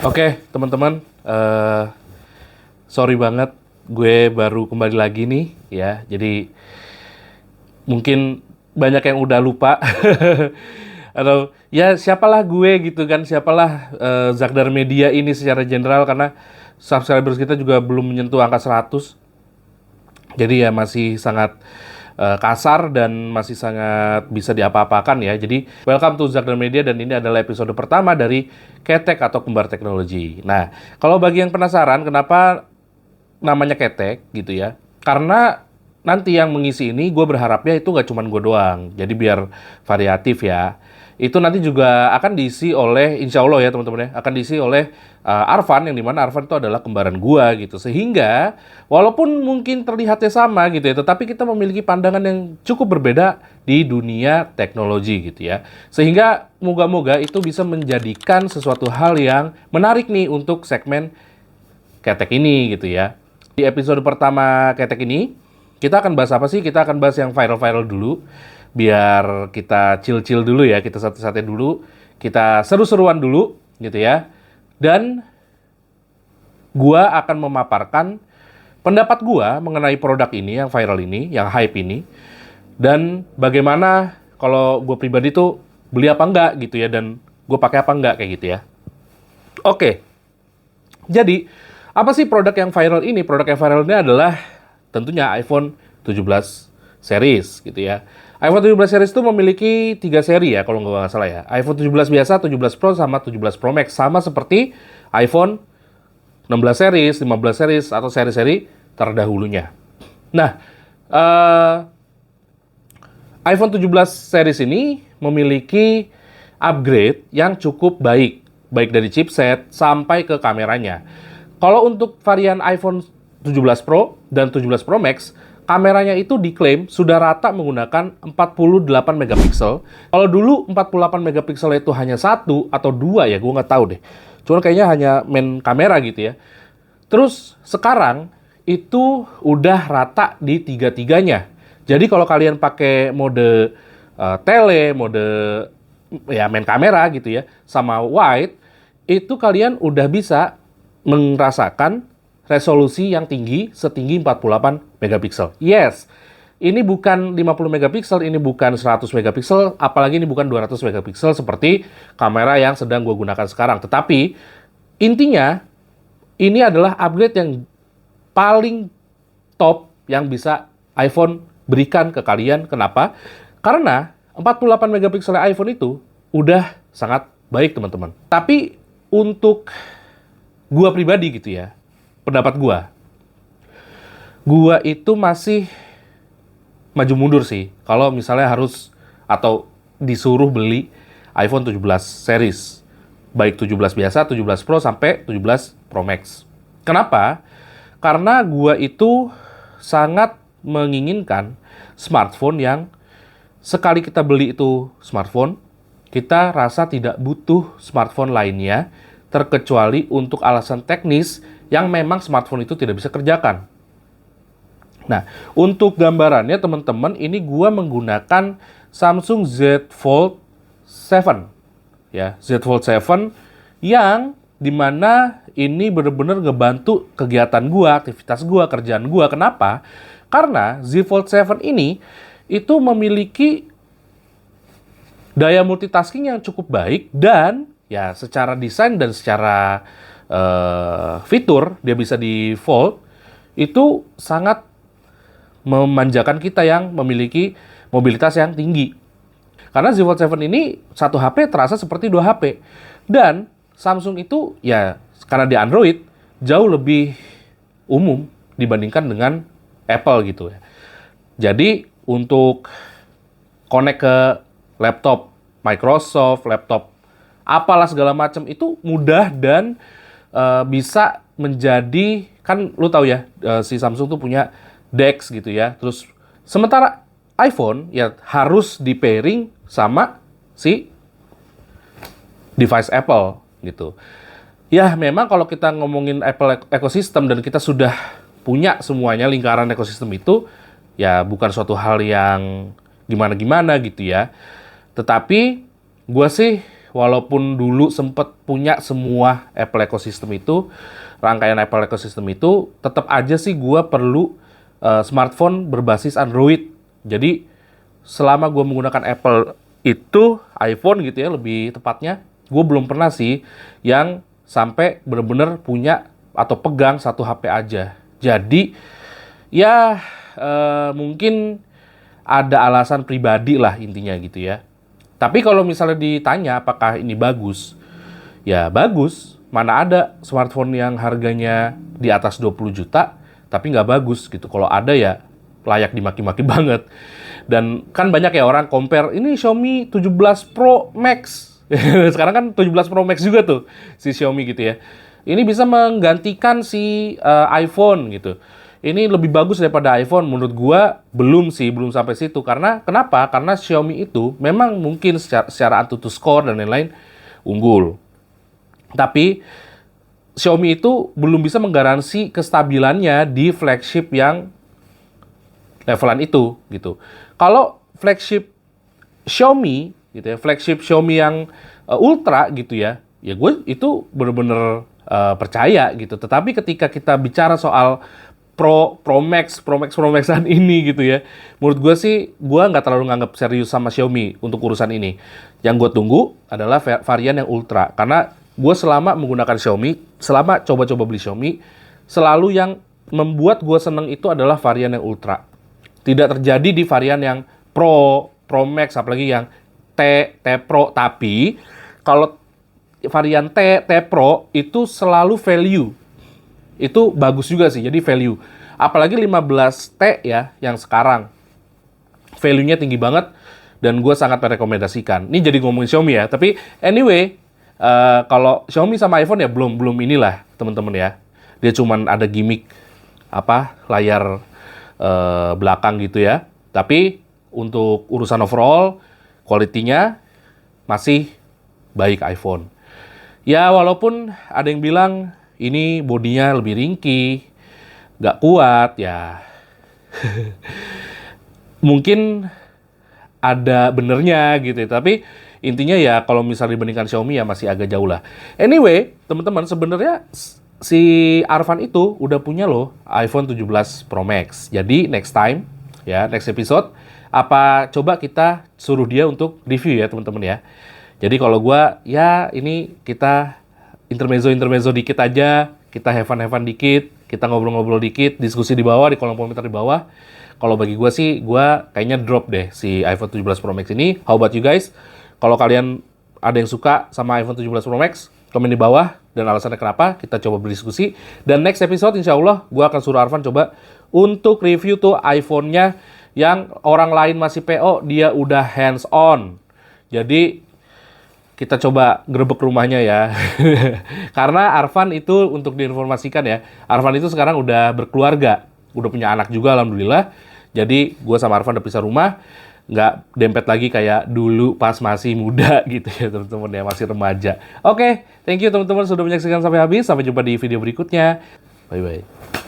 Oke, teman-teman, sorry banget, gue baru kembali lagi nih, ya. Jadi mungkin banyak yang udah lupa, atau ya siapalah gue gitu kan, siapalah Zakdar Media ini secara general karena subscribers kita juga belum menyentuh angka 100. Jadi ya masih sangat kasar dan masih sangat bisa diapa-apakan ya. Jadi welcome to Zakdar Media dan ini adalah episode pertama dari Ketek atau Kembar Teknologi. Nah, kalau bagi yang penasaran kenapa namanya Ketek gitu ya, karena nanti yang mengisi ini gue berharapnya itu nggak cuma gue doang. Jadi biar variatif ya. Itu nanti juga akan diisi oleh, insya Allah ya teman-teman ya, akan diisi oleh Arfan, yang dimana Arfan itu adalah kembaran gua gitu. Sehingga walaupun mungkin terlihatnya sama gitu ya, tetapi kita memiliki pandangan yang cukup berbeda di dunia teknologi gitu ya. Sehingga moga-moga itu bisa menjadikan sesuatu hal yang menarik nih untuk segmen Ketek ini gitu ya. Di episode pertama Ketek ini, kita akan bahas apa sih? Kita akan bahas yang viral-viral dulu. Biar kita chill-chill dulu ya, kita sate-sate dulu. Kita seru-seruan dulu gitu ya. Dan gua akan memaparkan pendapat gua mengenai produk ini, yang viral ini, yang hype ini. Dan bagaimana kalau gua pribadi tuh beli apa enggak gitu ya, dan gua pakai apa enggak kayak gitu ya. Oke, jadi apa sih produk yang viral ini? Produk yang viral ini adalah tentunya iPhone 17 series gitu ya. iPhone 17 series itu memiliki 3 seri ya kalau nggak salah ya. iPhone 17 biasa, 17 Pro, sama 17 Pro Max. Sama seperti iPhone 16 series, 15 series, atau seri-seri terdahulunya. Nah, iPhone 17 series ini memiliki upgrade yang cukup baik. Baik dari chipset sampai ke kameranya. Kalau untuk varian iPhone 17 Pro dan 17 Pro Max, kameranya itu diklaim sudah rata menggunakan 48 megapiksel. Kalau dulu 48 megapiksel itu hanya satu atau dua ya, gue nggak tahu deh. Cuma kayaknya hanya main kamera gitu ya. Terus sekarang itu udah rata di tiga-tiganya. Jadi kalau kalian pakai mode tele, mode ya main kamera gitu ya, sama wide, itu kalian udah bisa merasakan resolusi yang tinggi setinggi 48 megapiksel. Yes, ini bukan 50 megapiksel, ini bukan 100 megapiksel, apalagi ini bukan 200 megapiksel seperti kamera yang sedang gue gunakan sekarang. Tetapi intinya ini adalah upgrade yang paling top yang bisa iPhone berikan ke kalian. Kenapa? Karena 48 megapiksel iPhone itu udah sangat baik teman-teman. Tapi untuk gua pribadi gitu ya, pendapat gua itu masih maju mundur sih kalau misalnya harus atau disuruh beli iPhone 17 series, baik 17 biasa, 17 Pro sampai 17 Pro Max. Kenapa? Karena gua itu sangat menginginkan smartphone yang sekali kita beli itu smartphone, kita rasa tidak butuh smartphone lainnya terkecuali untuk alasan teknis yang memang smartphone itu tidak bisa kerjakan. Nah, untuk gambarannya teman-teman, ini gua menggunakan Samsung Z Fold 7. Ya, Z Fold 7 yang dimana ini benar-benar ngebantu kegiatan gua, aktivitas gua, kerjaan gua. Kenapa? Karena Z Fold 7 ini itu memiliki daya multitasking yang cukup baik dan ya secara desain dan secara fitur dia bisa di fold, itu sangat memanjakan kita yang memiliki mobilitas yang tinggi. Karena Z Fold 7 ini satu HP terasa seperti dua HP. Dan Samsung itu ya karena di Android jauh lebih umum dibandingkan dengan Apple gitu ya. Jadi untuk connect ke laptop Microsoft, laptop apalah segala macam itu mudah dan bisa menjadi, kan lu tahu ya, si Samsung tuh punya DeX gitu ya. Terus sementara iPhone ya harus di pairing sama si device Apple gitu. Ya memang kalau kita ngomongin Apple ekosistem dan kita sudah punya semuanya lingkaran ekosistem itu, ya bukan suatu hal yang gimana-gimana gitu ya. Tetapi gue sih walaupun dulu sempet punya semua Apple ecosystem itu, rangkaian Apple ecosystem itu, tetap aja sih gue perlu smartphone berbasis Android. Jadi selama gue menggunakan Apple itu, iPhone gitu ya lebih tepatnya, gue belum pernah sih yang sampai bener-bener punya atau pegang satu HP aja. Jadi ya mungkin ada alasan pribadi lah intinya gitu ya. Tapi kalau misalnya ditanya apakah ini bagus, ya bagus. Mana ada smartphone yang harganya di atas 20 juta, tapi nggak bagus gitu. Kalau ada ya layak dimaki-maki banget. Dan kan banyak ya orang compare, ini Xiaomi 17 Pro Max. Sekarang kan 17 Pro Max juga tuh si Xiaomi gitu ya. Ini bisa menggantikan si iPhone gitu. Ini lebih bagus daripada iPhone. Menurut gua belum sih, belum sampai situ. Karena kenapa? Karena Xiaomi itu memang mungkin secara Antutu score dan lain-lain unggul. Tapi Xiaomi itu belum bisa menggaransi kestabilannya di flagship yang levelan itu gitu. Kalau flagship Xiaomi gitu ya, flagship Xiaomi yang Ultra gitu ya, ya gue itu bener-bener percaya gitu. Tetapi ketika kita bicara soal Pro Maxan ini gitu ya, menurut gue sih gue nggak terlalu nganggap serius sama Xiaomi untuk urusan ini. Yang gue tunggu adalah varian yang Ultra, karena gue selama menggunakan Xiaomi, selama coba-coba beli Xiaomi, selalu yang membuat gue seneng itu adalah varian yang Ultra. Tidak terjadi di varian yang Pro Max, apalagi yang T Pro. Tapi kalau varian T Pro itu selalu value. Itu bagus juga sih, jadi value. Apalagi 15T ya, yang sekarang. Value-nya tinggi banget, dan gue sangat merekomendasikan. Ini jadi ngomongin Xiaomi ya, tapi anyway, kalau Xiaomi sama iPhone ya belum inilah teman-teman ya. Dia cuman ada gimmick layar belakang gitu ya. Tapi untuk urusan overall, quality-nya masih baik iPhone. Ya walaupun ada yang bilang ini bodinya lebih ringkih, nggak kuat ya. Mungkin ada benernya gitu ya. Tapi intinya ya kalau misalnya dibandingkan Xiaomi ya masih agak jauh lah. Anyway, teman-teman sebenarnya si Arfan itu udah punya loh iPhone 17 Pro Max. Jadi next time ya, next episode coba kita suruh dia untuk review ya teman-teman ya. Jadi kalau gua ya ini kita intermezzo dikit aja, kita have fun dikit, kita ngobrol-ngobrol dikit, diskusi di bawah, di kolom komentar di bawah. Kalau bagi gua sih, gua kayaknya drop deh si iPhone 17 Pro Max ini. How about you guys? Kalau kalian ada yang suka sama iPhone 17 Pro Max, komen di bawah dan alasannya kenapa, kita coba berdiskusi. Dan next episode insya Allah gue akan suruh Arfan coba untuk review tuh iPhone-nya yang orang lain masih PO, dia udah hands on. Jadi kita coba gerebek rumahnya ya. Karena Arfan itu untuk diinformasikan ya, Arfan itu sekarang udah berkeluarga, udah punya anak juga alhamdulillah. Jadi gue sama Arfan udah pisah rumah, nggak dempet lagi kayak dulu pas masih muda gitu ya teman-teman ya, masih remaja. Oke, thank you teman-teman sudah menyaksikan sampai habis. Sampai jumpa di video berikutnya. Bye-bye.